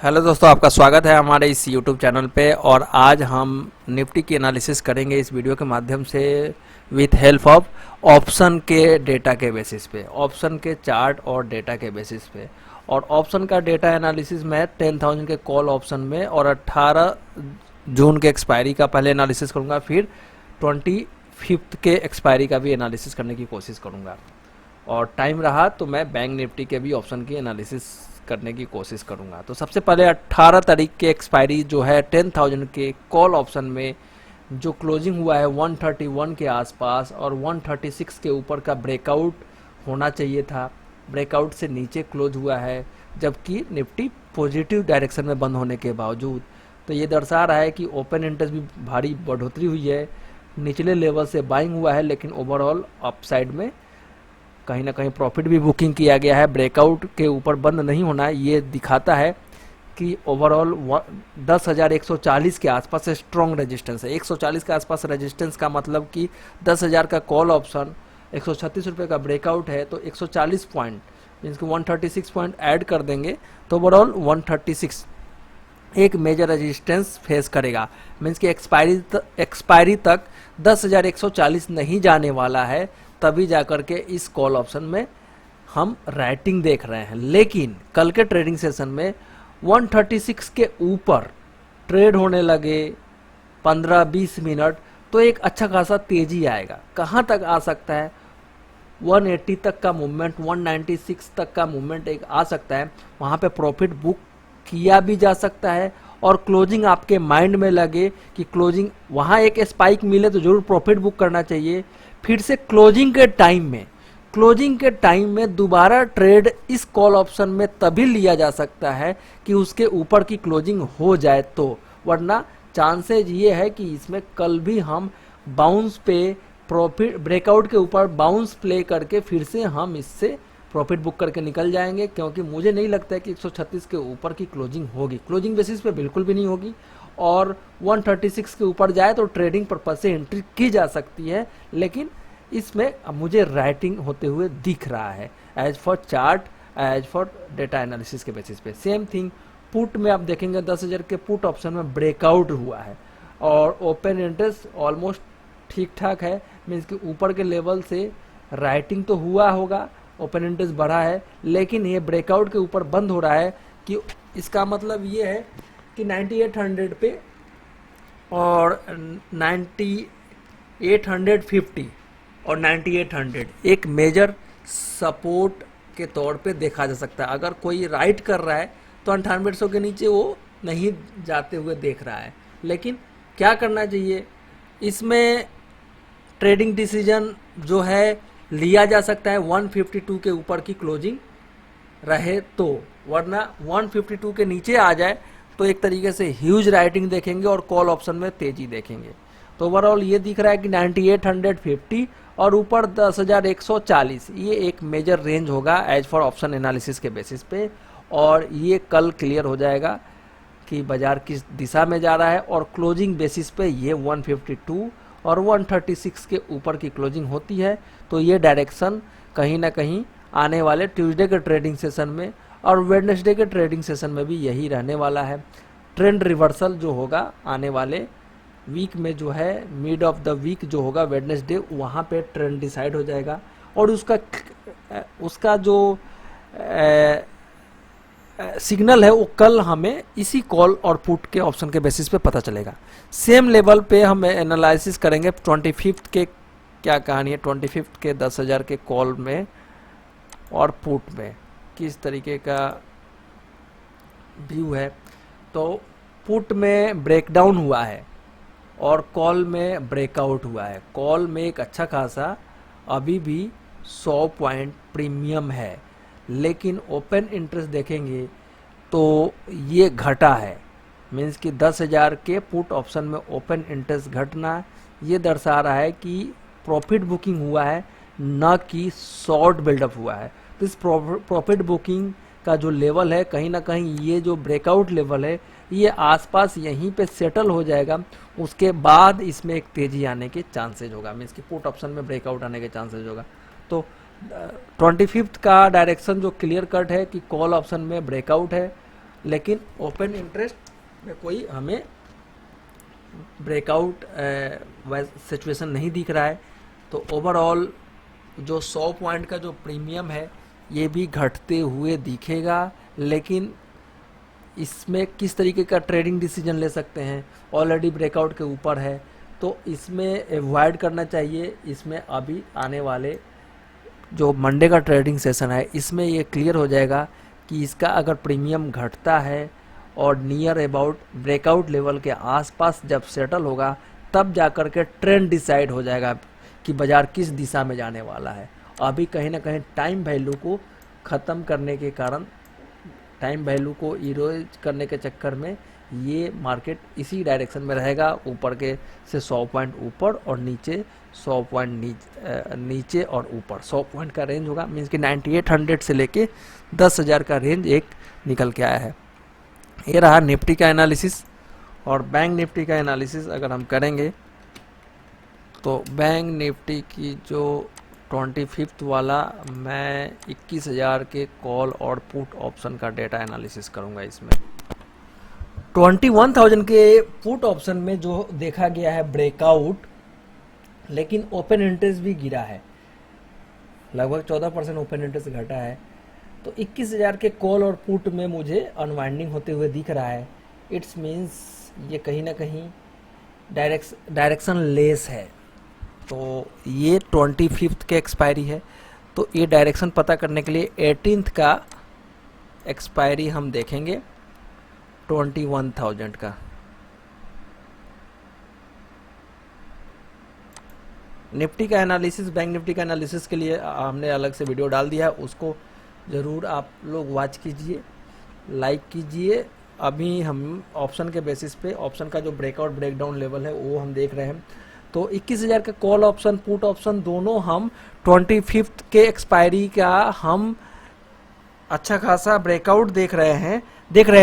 Hello दोस्तों, आपका स्वागत है हमारे इस यूट्यूब चैनल पे। और आज हम निफ्टी की एनालिसिस करेंगे इस वीडियो के माध्यम से विथ हेल्प ऑफ ऑप्शन के डेटा के बेसिस पे, ऑप्शन के चार्ट और डेटा के बेसिस पे। और ऑप्शन का डेटा एनालिसिस मैं 10,000 के कॉल ऑप्शन में और 18 जून के एक्सपायरी का पहले एनालिसिस करूँगा, फिर 25 के एक्सपायरी का भी एनालिसिस करने की कोशिश करूँगा। और टाइम रहा तो मैं बैंक निफ्टी के भी ऑप्शन की एनालिसिस करने की कोशिश करूंगा। तो सबसे पहले 18 तारीख के एक्सपायरी जो है 10,000 के कॉल ऑप्शन में जो क्लोजिंग हुआ है 131 के आसपास और 136 के ऊपर का ब्रेकआउट होना चाहिए था। ब्रेकआउट से नीचे क्लोज हुआ है, जबकि निफ्टी पॉजिटिव डायरेक्शन में बंद होने के बावजूद। तो ये दर्शा रहा है कि ओपन इंटरेस्ट भी भारी बढ़ोतरी हुई है, निचले लेवल से बाइंग हुआ है, लेकिन ओवरऑल अपसाइड में कहीं ना कहीं प्रॉफिट भी बुकिंग किया गया है। ब्रेकआउट के ऊपर बंद नहीं होना है, ये दिखाता है कि ओवरऑल 10,140 के आसपास स्ट्रॉन्ग रेजिस्टेंस है। 140 के आसपास रेजिस्टेंस का मतलब कि 10,000 का कॉल ऑप्शन 136 रुपये का ब्रेकआउट है, तो 140 पॉइंट मीन्स कि 136 पॉइंट ऐड कर देंगे तो ओवरऑल 136 एक मेजर रेजिस्टेंस फेस करेगा। मीन्स कि एक्सपायरी तक 10,140 नहीं जाने वाला है, तभी जाकर के इस कॉल ऑप्शन में हम राइटिंग देख रहे हैं। लेकिन कल के ट्रेडिंग सेशन में 136 के ऊपर ट्रेड होने लगे 15-20 मिनट, तो एक अच्छा खासा तेजी आएगा। कहाँ तक आ सकता है? 180 तक का मूवमेंट, 196 तक का मूवमेंट एक आ सकता है। वहाँ पे प्रॉफिट बुक किया भी जा सकता है। और क्लोजिंग आपके माइंड में लगे कि क्लोजिंग वहाँ एक स्पाइक मिले तो जरूर प्रॉफिट बुक करना चाहिए। फिर से क्लोजिंग के टाइम में दोबारा ट्रेड इस कॉल ऑप्शन में तभी लिया जा सकता है कि उसके ऊपर की क्लोजिंग हो जाए तो, वरना चांसेज ये है कि इसमें कल भी हम बाउंस पे प्रॉफिट ब्रेकआउट के ऊपर बाउंस प्ले करके फिर से हम इससे प्रॉफिट बुक करके निकल जाएंगे। क्योंकि मुझे नहीं लगता है कि 136 के ऊपर की क्लोजिंग होगी, क्लोजिंग बेसिस पे बिल्कुल भी नहीं होगी। और 136 के ऊपर जाए तो ट्रेडिंग पर्पज से एंट्री की जा सकती है, लेकिन इसमें मुझे राइटिंग होते हुए दिख रहा है as per chart, as per data analysis के बेसिस पे। सेम थिंग पुट में आप देखेंगे 10,000 के पुट ऑप्शन में ब्रेकआउट हुआ है और ओपन इंटरेस्ट ऑलमोस्ट ठीक ठाक है। मीन्स कि ऊपर के लेवल से राइटिंग तो हुआ होगा, ओपन इंटरेस्ट बढ़ा है, लेकिन ये ब्रेकआउट के ऊपर बंद हो रहा है। कि इसका मतलब ये है कि 9800 पे और 9850 और 9800 एक मेजर सपोर्ट के तौर पे देखा जा सकता है। अगर कोई राइट कर रहा है तो 9800 के नीचे वो नहीं जाते हुए देख रहा है। लेकिन क्या करना चाहिए इसमें? ट्रेडिंग डिसीजन जो है लिया जा सकता है 152 के ऊपर की क्लोजिंग रहे तो, वरना 152 के नीचे आ जाए तो एक तरीके से ह्यूज राइटिंग देखेंगे और कॉल ऑप्शन में तेजी देखेंगे। तो ओवरऑल ये दिख रहा है कि 9850 और ऊपर 10,140 ये एक मेजर रेंज होगा एज फॉर ऑप्शन एनालिसिस के बेसिस पे। और ये कल क्लियर हो जाएगा कि बाजार किस दिशा में जा रहा है। और क्लोजिंग बेसिस पे ये 152 और 136 के ऊपर की क्लोजिंग होती है तो ये डायरेक्शन कहीं ना कहीं आने वाले ट्यूसडे के ट्रेडिंग सेशन में और वेडनेसडे के ट्रेडिंग सेशन में भी यही रहने वाला है। ट्रेंड रिवर्सल जो होगा आने वाले वीक में, जो है मिड ऑफ द वीक जो होगा वेडनेसडे, वहाँ पे ट्रेंड डिसाइड हो जाएगा। और उसका जो सिग्नल है वो कल हमें इसी कॉल और पुट के ऑप्शन के बेसिस पे पता चलेगा। सेम लेवल पे हम एनालिसिस करेंगे 25 के क्या कहानी है, 25 के 10,000 के कॉल में और पुट में किस तरीके का व्यू है। तो पुट में ब्रेकडाउन हुआ है और कॉल में ब्रेकआउट हुआ है। कॉल में एक अच्छा खासा अभी भी 100 पॉइंट प्रीमियम है, लेकिन ओपन इंटरेस्ट देखेंगे तो ये घटा है। मीन्स कि 10,000 के पुट ऑप्शन में ओपन इंटरेस्ट घटना ये दर्शा रहा है कि प्रॉफिट बुकिंग हुआ है, न कि शॉर्ट बिल्डअप हुआ है। तो इस प्रॉफिट बुकिंग का जो लेवल है, कहीं ना कहीं ये जो ब्रेकआउट लेवल है ये आसपास यहीं पे सेटल हो जाएगा। उसके बाद इसमें एक तेजी आने के चांसेज होगा, मीन्स कि पुट ऑप्शन में ब्रेकआउट आने के चांसेज होगा। तो 25 का डायरेक्शन जो क्लियर कट है कि कॉल ऑप्शन में ब्रेकआउट है, लेकिन ओपन इंटरेस्ट में कोई हमें ब्रेकआउट सिचुएशन नहीं दिख रहा है। तो ओवरऑल जो 100 पॉइंट का जो प्रीमियम है ये भी घटते हुए दिखेगा, लेकिन इसमें किस तरीके का ट्रेडिंग डिसीजन ले सकते हैं, ऑलरेडी ब्रेकआउट के ऊपर है तो इसमें अवॉइड करना चाहिए। इसमें अभी आने वाले जो मंडे का ट्रेडिंग सेशन है इसमें ये क्लियर हो जाएगा कि इसका अगर प्रीमियम घटता है और नियर अबाउट ब्रेकआउट लेवल के आसपास जब सेटल होगा तब जाकर के ट्रेंड डिसाइड हो जाएगा कि बाज़ार किस दिशा में जाने वाला है। अभी कहीं ना कहीं टाइम वैल्यू को ख़त्म करने के कारण, टाइम वैल्यू को इरोज करने के चक्कर में ये मार्केट इसी डायरेक्शन में रहेगा, ऊपर के से 100 पॉइंट ऊपर और नीचे 100 पॉइंट नीचे और ऊपर 100 पॉइंट का रेंज होगा। मीन्स कि 9800 से लेके 10,000 का रेंज एक निकल के आया है। ये रहा निफ्टी का एनालिसिस। और बैंक निफ्टी का एनालिसिस अगर हम करेंगे तो बैंक निफ्टी की जो 25th वाला, मैं 21,000 के कॉल और पुट ऑप्शन का डेटा एनालिसिस करूंगा। इसमें 21,000 के पुट ऑप्शन में जो देखा गया है ब्रेकआउट, लेकिन ओपन इंटरेस्ट भी गिरा है, लगभग 14% ओपन इंटरेस्ट घटा है। तो 21,000 के कॉल और पुट में मुझे अनवाइंडिंग होते हुए दिख रहा है। इट्स मीन्स ये कहीं ना कहीं डायरेक्शन लेस है। तो ये 25th के एक्सपायरी है, तो ये डायरेक्शन पता करने के लिए 18th का एक्सपायरी हम देखेंगे 21,000 का। निफ्टी का एनालिसिस, बैंक निफ्टी का एनालिसिस के लिए हमने अलग से वीडियो डाल दिया है, उसको ज़रूर आप लोग वॉच कीजिए, लाइक कीजिए। अभी हम ऑप्शन के बेसिस पे ऑप्शन का जो ब्रेकआउट ब्रेकडाउन लेवल है वो हम देख रहे हैं। तो 21,000 का कॉल ऑप्शन पुट ऑप्शन दोनों हम 25th के एक्सपायरी का हम अच्छा खासा ब्रेकआउट देख रहे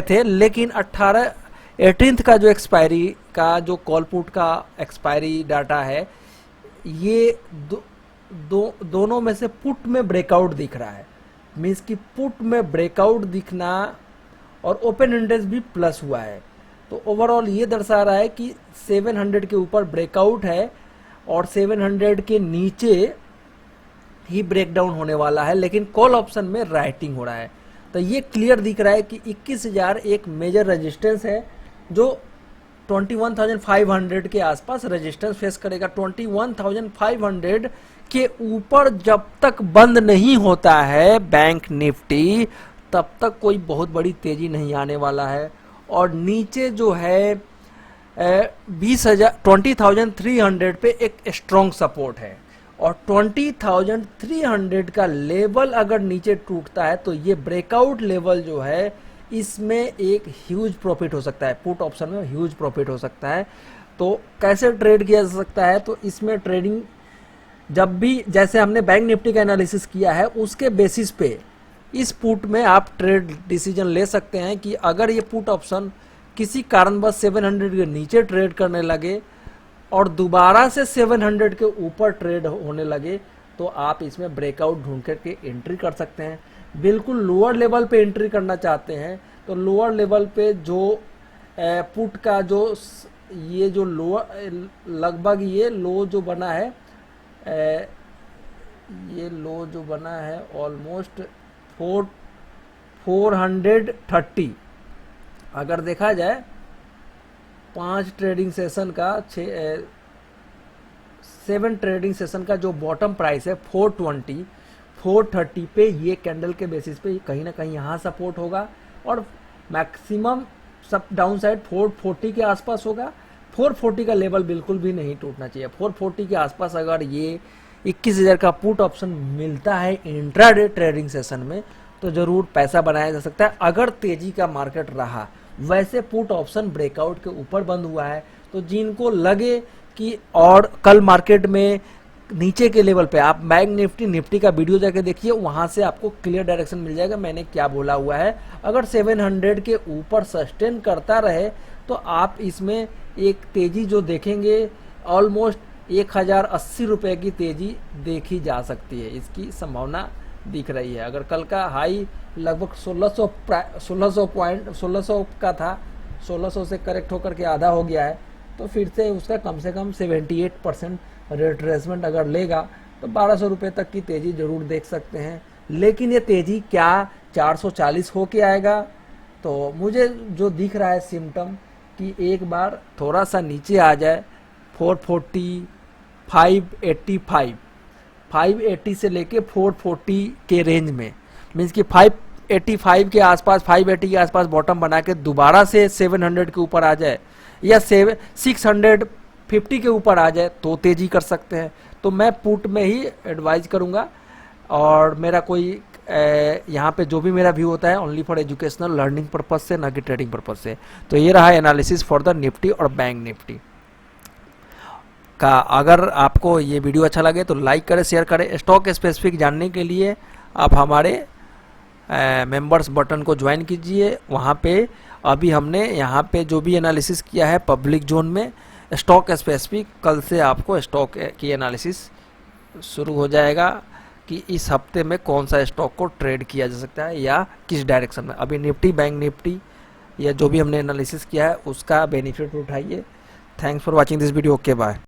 थे, लेकिन 18th का जो एक्सपायरी का जो कॉल पुट का एक्सपायरी डाटा है ये दोनों में से पुट में ब्रेकआउट दिख रहा है। मीन्स कि पुट में ब्रेकआउट दिखना और ओपन इंटरेस्ट भी प्लस हुआ है। तो ओवरऑल ये दर्शा रहा है कि 700 के ऊपर ब्रेकआउट है और 700 के नीचे ही ब्रेकडाउन होने वाला है, लेकिन कॉल ऑप्शन में राइटिंग हो रहा है। तो ये क्लियर दिख रहा है कि 21,000 एक मेजर रेजिस्टेंस है जो 21,500 के आसपास रेजिस्टेंस फेस करेगा। 21,500 के ऊपर जब तक बंद नहीं होता है बैंक निफ्टी तब तक कोई बहुत बड़ी तेजी नहीं आने वाला है। और नीचे जो है 20,300 पे एक स्ट्रॉन्ग सपोर्ट है, और 20,300 का लेवल अगर नीचे टूटता है तो ये ब्रेकआउट लेवल जो है इसमें एक ह्यूज प्रॉफिट हो सकता है, पुट ऑप्शन में ह्यूज प्रॉफिट हो सकता है। तो कैसे ट्रेड किया जा सकता है, तो इसमें ट्रेडिंग जब भी, जैसे हमने बैंक निफ्टी का एनालिसिस किया है उसके बेसिस पे इस पुट में आप ट्रेड डिसीजन ले सकते हैं कि अगर ये पुट ऑप्शन किसी कारणवश 700 के नीचे ट्रेड करने लगे और दोबारा से 700 के ऊपर ट्रेड होने लगे तो आप इसमें ब्रेकआउट ढूंढ करके एंट्री कर सकते हैं। बिल्कुल लोअर लेवल पे एंट्री करना चाहते हैं तो लोअर लेवल पे जो पुट का जो ये जो लोअर लगभग ये लो जो बना है, ये लो जो बना है ऑलमोस्ट 430, अगर देखा जाए 5 ट्रेडिंग सेशन का 7 ट्रेडिंग सेशन का जो बॉटम प्राइस है 430 पे ये कैंडल के बेसिस पे कहीं ना कहीं यहाँ सपोर्ट होगा और मैक्सिमम सब डाउन साइड 440 के आसपास होगा। 440 का लेवल बिल्कुल भी नहीं टूटना चाहिए। 440 के आसपास अगर ये 21,000 का पुट ऑप्शन मिलता है इंट्राडे ट्रेडिंग सेशन में तो जरूर पैसा बनाया जा सकता है अगर तेजी का मार्केट रहा। वैसे पुट ऑप्शन ब्रेकआउट के ऊपर बंद हुआ है तो जिनको लगे कि और कल मार्केट में नीचे के लेवल पे, आप बैंक निफ्टी का वीडियो जाके देखिए, वहां से आपको क्लियर डायरेक्शन मिल जाएगा मैंने क्या बोला हुआ है। अगर 700 के ऊपर सस्टेन करता रहे तो आप इसमें एक तेजी जो देखेंगे ऑलमोस्ट 1,080 रुपए की तेजी देखी जा सकती है, इसकी संभावना दिख रही है। अगर कल का हाई लगभग 1600 का था, 1600 से करेक्ट होकर के आधा हो गया है। तो फिर से उसका कम से कम 78% रिट्रेसमेंट अगर लेगा तो 1200 रुपये तक की तेज़ी जरूर देख सकते हैं। लेकिन ये तेज़ी क्या 440 हो के आएगा? तो मुझे जो दिख रहा है सिम्टम कि एक बार थोड़ा सा नीचे आ जाए 440, 580 से लेके 440 के रेंज में, मीन्स कि 585 के आसपास, 580 के आसपास बॉटम बना के दोबारा से 700 के ऊपर आ जाए या 650 के ऊपर आ जाए तो तेज़ी कर सकते हैं। तो मैं पुट में ही एडवाइज करूंगा। और मेरा कोई यहाँ पे जो भी मेरा व्यू होता है only for educational learning purpose से, ना कि ट्रेडिंग पर्पज से। तो ये रहा एनालिसिस फॉर द निफ्टी और बैंक निफ्टी का। अगर आपको ये वीडियो अच्छा लगे तो लाइक करें, शेयर करें। स्टॉक स्पेसिफिक जानने के लिए आप हमारे मेंबर्स बटन को ज्वाइन कीजिए। वहाँ पे अभी हमने यहाँ पे जो भी एनालिसिस किया है पब्लिक जोन में स्टॉक स्पेसिफिक, कल से आपको स्टॉक की एनालिसिस शुरू हो जाएगा कि इस हफ्ते में कौन सा स्टॉक को ट्रेड किया जा सकता है या किस डायरेक्शन में। अभी निफ्टी, बैंक निफ्टी या जो भी हमने एनालिसिस किया है उसका बेनिफिट उठाइए। Thanks for watching this video. Okay, bye.